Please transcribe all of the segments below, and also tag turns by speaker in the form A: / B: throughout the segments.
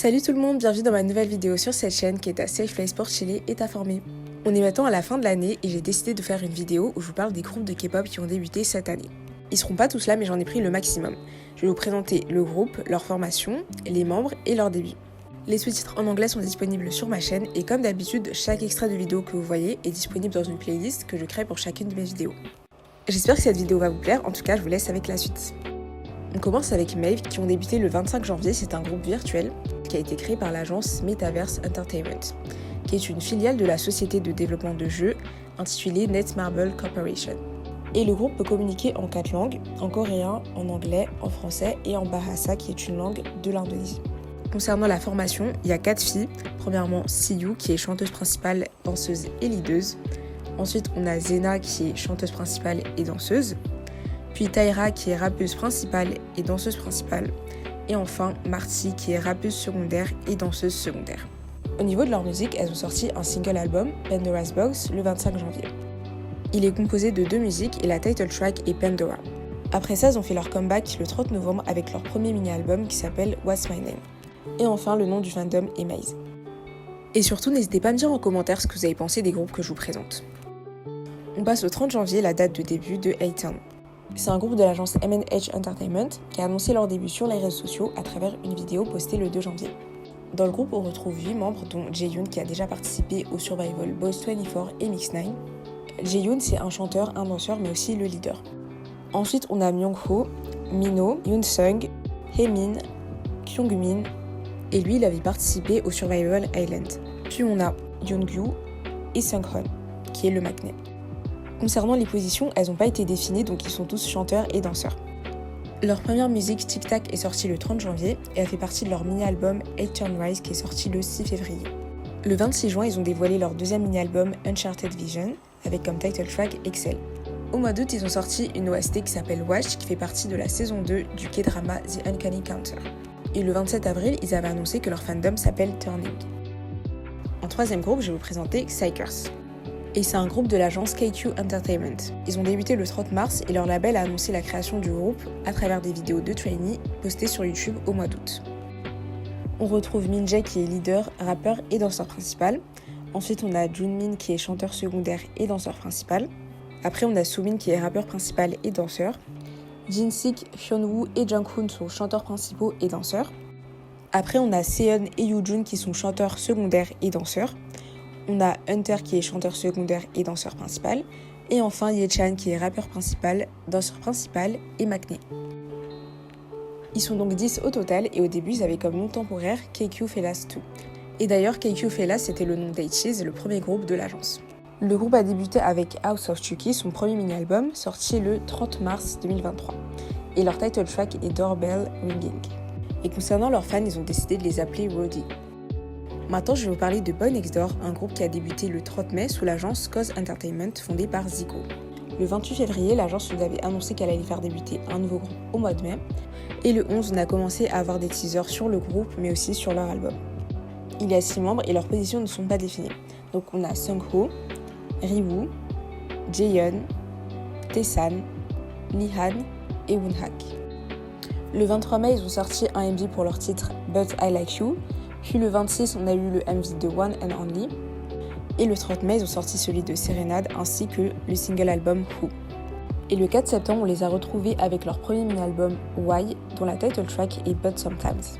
A: Salut tout le monde, bienvenue dans ma nouvelle vidéo sur cette chaîne qui est ta safe place pour chiller et t'informer. On est maintenant à la fin de l'année et j'ai décidé de faire une vidéo où je vous parle des groupes de K-pop qui ont débuté cette année. Ils seront pas tous là mais j'en ai pris le maximum. Je vais vous présenter le groupe, leur formation, les membres et leur début. Les sous-titres en anglais sont disponibles sur ma chaîne et comme d'habitude, chaque extrait de vidéo que vous voyez est disponible dans une playlist que je crée pour chacune de mes vidéos. J'espère que cette vidéo va vous plaire, en tout cas je vous laisse avec la suite. On commence avec Mave qui ont débuté le 25 janvier, c'est un groupe virtuel qui a été créé par l'agence Metaverse Entertainment, qui est une filiale de la société de développement de jeux intitulée Netmarble Corporation. Et le groupe peut communiquer en 4 langues, en coréen, en anglais, en français et en bahasa qui est une langue de l'Indonésie. Concernant la formation, il y a 4 filles. Premièrement, Siyu qui est chanteuse principale, danseuse et leaduse. Ensuite, on a Zena qui est chanteuse principale et danseuse. Puis Taira qui est rappeuse principale et danseuse principale. Et enfin, Marty qui est rappeuse secondaire et danseuse secondaire. Au niveau de leur musique, elles ont sorti un single album, Pandora's Box, le 25 janvier. Il est composé de 2 musiques et la title track est Pandora. Après ça, elles ont fait leur comeback le 30 novembre avec leur premier mini-album qui s'appelle What's My Name. Et enfin, le nom du fandom est Maze. Et surtout, n'hésitez pas à me dire en commentaire ce que vous avez pensé des groupes que je vous présente. On passe au 30 janvier, la date de début de A-Town. C'est un groupe de l'agence M&H Entertainment qui a annoncé leur début sur les réseaux sociaux à travers une vidéo postée le 2 janvier. Dans le groupe, on retrouve 8 membres, dont Jaeyoon qui a déjà participé au Survival Boys 24 et Mix 9. Jaeyoon, c'est un chanteur, un danseur, mais aussi le leader. Ensuite, on a Myungho, Minho, Yoonsung, Haemin, Kyungmin, et lui, il avait participé au Survival Island. Puis on a Yeongju et Seunghwan, qui est le magnet. Concernant les positions, elles n'ont pas été définies, donc ils sont tous chanteurs et danseurs. Leur première musique, Tic Tac, est sortie le 30 janvier et elle fait partie de leur mini-album Eight Turn Rise qui est sorti le 6 février. Le 26 juin, ils ont dévoilé leur deuxième mini-album Uncharted Vision avec comme title track Excel. Au mois d'août, ils ont sorti une OST qui s'appelle Watch qui fait partie de la saison 2 du K-drama The Uncanny Counter. Et le 27 avril, ils avaient annoncé que leur fandom s'appelle Turning. En troisième groupe, je vais vous présenter Psychers. Et c'est un groupe de l'agence KQ Entertainment. Ils ont débuté le 30 mars et leur label a annoncé la création du groupe à travers des vidéos de trainees postées sur YouTube au mois d'août. On retrouve Minjae qui est leader, rappeur et danseur principal. Ensuite on a Junmin qui est chanteur secondaire et danseur principal. Après on a Sumin qui est rappeur principal et danseur. Jinsik, Hyunwoo et Junghoon sont chanteurs principaux et danseurs. Après on a Seon et Yoojun qui sont chanteurs secondaires et danseurs. On a Hunter qui est chanteur secondaire et danseur principal. Et enfin Ye-chan qui est rappeur principal, danseur principal et magnet. Ils sont donc 10 au total et au début ils avaient comme nom temporaire KQ Fellas 2. Et d'ailleurs KQ Fellas c'était le nom d'H.Cheese, le premier groupe de l'agence. Le groupe a débuté avec House of Chucky, son premier mini-album, sorti le 30 mars 2023. Et leur title track est Doorbell Ringing. Et concernant leurs fans, ils ont décidé de les appeler Roddy. Maintenant, je vais vous parler de Boy Next Door, un groupe qui a débuté le 30 mai sous l'agence Cause Entertainment fondée par Zico. Le 28 février, l'agence nous avait annoncé qu'elle allait faire débuter un nouveau groupe au mois de mai. Et le 11, on a commencé à avoir des teasers sur le groupe, mais aussi sur leur album. Il y a 6 membres et leurs positions ne sont pas définies. Donc on a Seungho, Rywoo, Jaeyeon, Taesan, Nihan et Woonhak. Le 23 mai, ils ont sorti un MV pour leur titre But I Like You. Puis le 26, on a eu le MV de One and Only. Et le 30 mai, ils ont sorti celui de Serenade ainsi que le single album Who. Et le 4 septembre, on les a retrouvés avec leur premier mini-album Why, dont la title track est But Sometimes.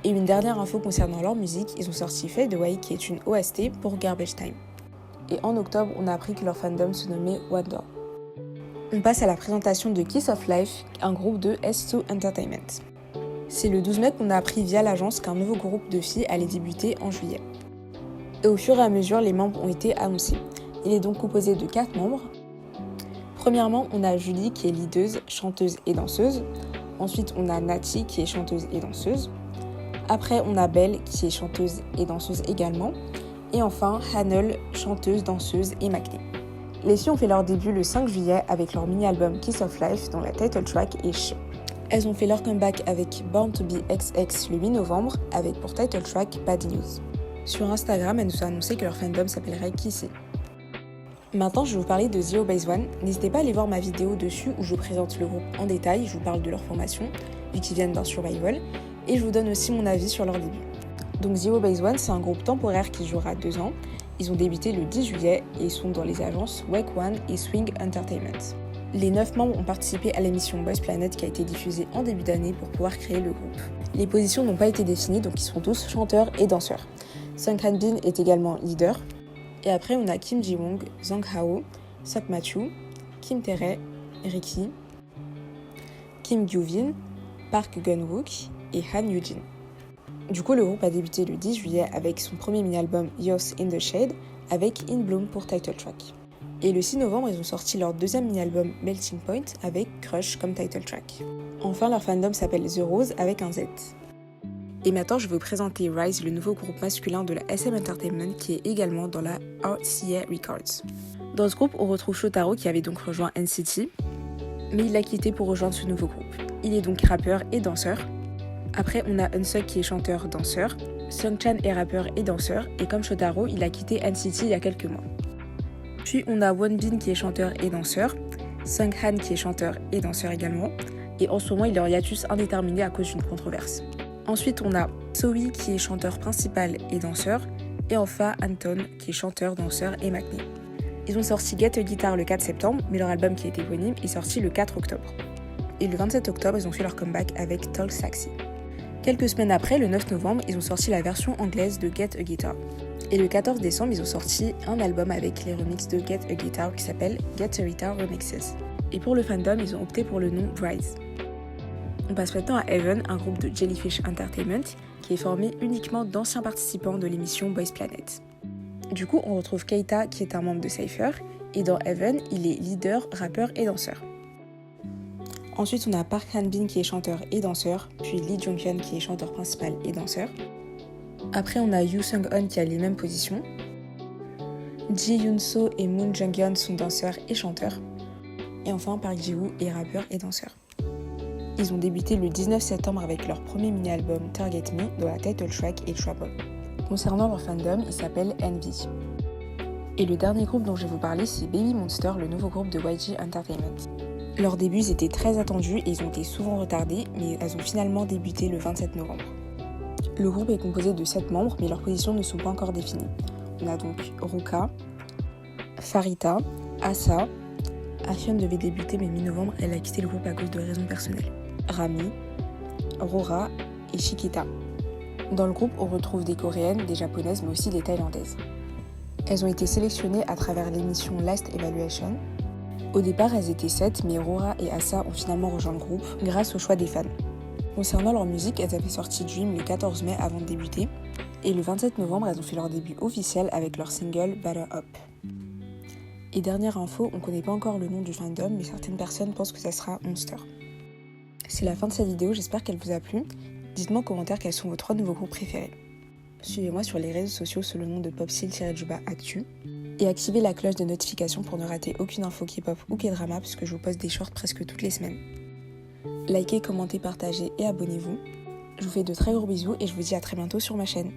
A: Et une dernière info concernant leur musique, ils ont sorti Fade Away qui est une OST pour Garbage Time. Et en octobre, on a appris que leur fandom se nommait Wonder. On passe à la présentation de Kiss of Life, un groupe de S2 Entertainment. C'est le 12 mai qu'on a appris via l'agence qu'un nouveau groupe de filles allait débuter en juillet. Et au fur et à mesure, les membres ont été annoncés. Il est donc composé de 4 membres. Premièrement, on a Julie qui est leaduse, chanteuse et danseuse. Ensuite, on a Nati qui est chanteuse et danseuse. Après, on a Belle qui est chanteuse et danseuse également. Et enfin, Hanel, chanteuse, danseuse et magnet. Les filles ont fait leur début le 5 juillet avec leur mini-album Kiss of Life dont la title track est Sh. Elles ont fait leur comeback avec Born to Be XX le 8 novembre avec pour title track Bad News. Sur Instagram, elles nous ont annoncé que leur fandom s'appellerait Kissy. Maintenant, je vais vous parler de Zero Base One. N'hésitez pas à aller voir ma vidéo dessus où je vous présente le groupe en détail, je vous parle de leur formation, vu qu'ils viennent d'un survival, et je vous donne aussi mon avis sur leur début. Donc Zero Base One, c'est un groupe temporaire qui jouera 2 ans. Ils ont débuté le 10 juillet et sont dans les agences Wake One et Swing Entertainment. Les 9 membres ont participé à l'émission Boys Planet qui a été diffusée en début d'année pour pouvoir créer le groupe. Les positions n'ont pas été définies, donc ils sont tous chanteurs et danseurs. Sung Han Bin est également leader. Et après, on a Kim Ji-wong, Zhang Hao, Sok Ma-chu, Kim Tae-rae, Ricky, Kim Gyu-vin, Park Gun-wook et Han Yoo-jin. Du coup, le groupe a débuté le 10 juillet avec son premier mini-album Youth in the Shade avec In Bloom pour title track. Et le 6 novembre, ils ont sorti leur deuxième mini-album Melting Point avec Crush comme title track. Enfin, leur fandom s'appelle The Rose avec un Z. Et maintenant, je vais vous présenter Rise, le nouveau groupe masculin de la SM Entertainment qui est également dans la RCA Records. Dans ce groupe, on retrouve Shotaro qui avait donc rejoint NCT, mais il l'a quitté pour rejoindre ce nouveau groupe. Il est donc rappeur et danseur. Après, on a Unsuk qui est chanteur-danseur, Sungchan est rappeur et danseur, et comme Shotaro, il a quitté NCT il y a quelques mois. Puis on a Wonbin qui est chanteur et danseur, Sunghan qui est chanteur et danseur également, et en ce moment il est en hiatus indéterminé à cause d'une controverse. Ensuite on a Sowi qui est chanteur principal et danseur, et enfin Anton qui est chanteur, danseur et maknae. Ils ont sorti Get a Guitar le 4 septembre, mais leur album qui est éponyme est sorti le 4 octobre. Et le 27 octobre, ils ont fait leur comeback avec Talk Sexy. Quelques semaines après, le 9 novembre, ils ont sorti la version anglaise de Get a Guitar. Et le 14 décembre, ils ont sorti un album avec les remixes de Get a Guitar qui s'appelle Get a Guitar Remixes. Et pour le fandom, ils ont opté pour le nom Rise. On passe maintenant à Heaven, un groupe de Jellyfish Entertainment qui est formé uniquement d'anciens participants de l'émission Boys Planet. Du coup, on retrouve Keita qui est un membre de Cypher, et dans Heaven, il est leader, rappeur et danseur. Ensuite, on a Park Han Bin qui est chanteur et danseur, puis Lee Jong-hyun qui est chanteur principal et danseur. Après, on a Yoo Sung-hoon qui a les mêmes positions. Ji Yoon-so et Moon Jung-yeon sont danseurs et chanteurs. Et enfin, Park Ji-woo est rappeur et danseur. Ils ont débuté le 19 septembre avec leur premier mini-album Target Me, dont la title track est Trouble. Concernant leur fandom, il s'appelle Envy. Et le dernier groupe dont je vais vous parler, c'est Baby Monster, le nouveau groupe de YG Entertainment. Leurs débuts étaient très attendus et ils ont été souvent retardés, mais elles ont finalement débuté le 27 novembre. Le groupe est composé de 7 membres, mais leurs positions ne sont pas encore définies. On a donc Ruka, Farita, Asa, Ahyun devait débuter mais mi-novembre, elle a quitté le groupe à cause de raisons personnelles, Rami, Rora et Shikita. Dans le groupe, on retrouve des coréennes, des japonaises, mais aussi des thaïlandaises. Elles ont été sélectionnées à travers l'émission Last Evaluation. Au départ, elles étaient 7, mais Rora et Asa ont finalement rejoint le groupe grâce au choix des fans. Concernant leur musique, elles avaient sorti Dream le 14 mai avant de débuter, et le 27 novembre, elles ont fait leur début officiel avec leur single Batter Up. Et dernière info, on connaît pas encore le nom du fandom, mais certaines personnes pensent que ça sera Monster. C'est la fin de cette vidéo, j'espère qu'elle vous a plu. Dites-moi en commentaire quels sont vos 3 nouveaux groupes préférés. Suivez-moi sur les réseaux sociaux sous le nom de popsil-actu et activez la cloche de notification pour ne rater aucune info K-pop ou K-drama puisque je vous poste des shorts presque toutes les semaines. Likez, commentez, partagez et abonnez-vous. Je vous fais de très gros bisous et je vous dis à très bientôt sur ma chaîne.